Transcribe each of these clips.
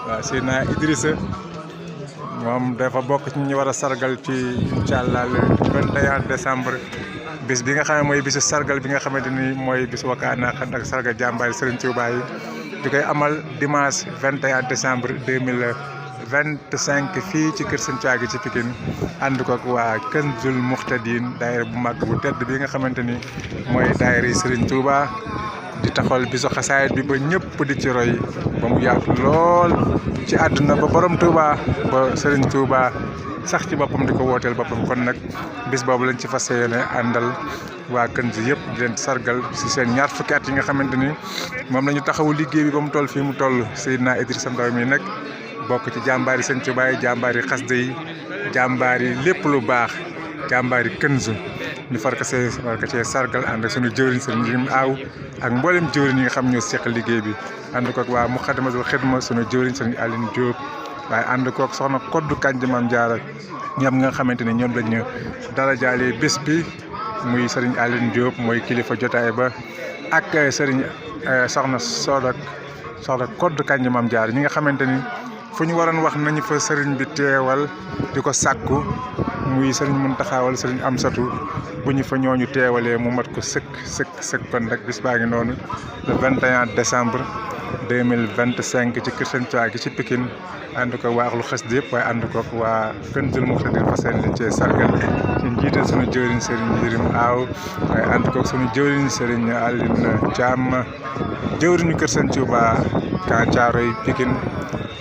waaw Seydina Idrissa moom dafa bokk ci ñu war a sargal ci incha allah le 21 décembre bis bi nga xam ne mooy bisu sargal bi nga xamante ni mooy bisu Wakana ak sargal jàmbaari Serigne Touba yi di koy amal dimanche 21 décembre 2025 fii ci kër Serigne Thiagy ci Pikine ànd ko ak waa Kanzul Muhtadin daayira bu mag bu tedd bi nga xamante ni mooy daayira Serigne Touba di taxawal bisu xasaayit bi ba ñëpp di ci roy ba mu yaatu lool ci àdduna ba borom Touba ba Serigne Touba sax ci boppam di ko wooteel boppam kon nag bis boobu lañ ci fas yéene àndal waa Kanz yëpp di leen sargal si seen ñaar fukki at yi nga xamante ni moom la ñu taxawu liggéey bi ba mu toll fii mu toll Seydina Idrissa Ndaw mi nag bokk ci jàmbaari Serigne Touba yi jàmbaari xasida yi jàmbaari lépp lu baax jàmbaari Kanz ñu far ko see sargal ànd ak suñu jëwriñ Serigne Yirim Aw ak mboolem jëwriñ yi nga xam ñoo seq liggéey bi ànd ko ak waa Muxaddamatul Xidma suñu jëwriñ Serigne Aline Diop waaye ànd koog soxna Koddu Kanji Maam Jaara ñoom nga xamante ni ñoom lañu dara jaale bés bi muy Serigne Aline Diop mooy kilifa jotaay ba ak Serigne soxna Koddu Kanji Maam Jaara ñi nga xamante ni fu ñu waroon wax nañu fa Serigne bi teewal di ko sàkku muy Serigne Mountakha wala Serigne Amsatou bu ñu fa ñooñu teewalee mu mat ko sëkk kon rek bis baa ngi noonu le 21 décembre 2025 ci kër Serigne Thiagy ci Pikine ànd ko waa axlu xasida yëpp waaye ànd ko waa Kanzul Muhtadin fas yéene cee sargal ci njiital sunu jëwriñ Serigne Yirim Aw waaye ànd ko sunu jëwriñ Serigne Aline Thiam jëwriñu kër Serigne Touba ka Caaroy Pikine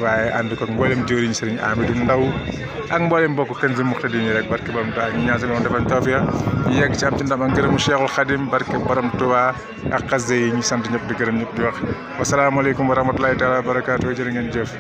waaye ànd ko mboolem jëwriñ Serigne Amidou Ndaw ak mboolem mbokk Kanzul Muhtadin yi rek barke borom Tuubaa ñu ñaan moom defal tawfiya ñu yegg ci am ci ndam ak ngërëmu Cheikhul Khadim barke borom Tuubaa ak xasida yi ñu sant ñëpp di gërëm ñëpp di wax wasalaamaaleykum wa rahmatulahi taala wa barakaatu jërë ngeen jëf.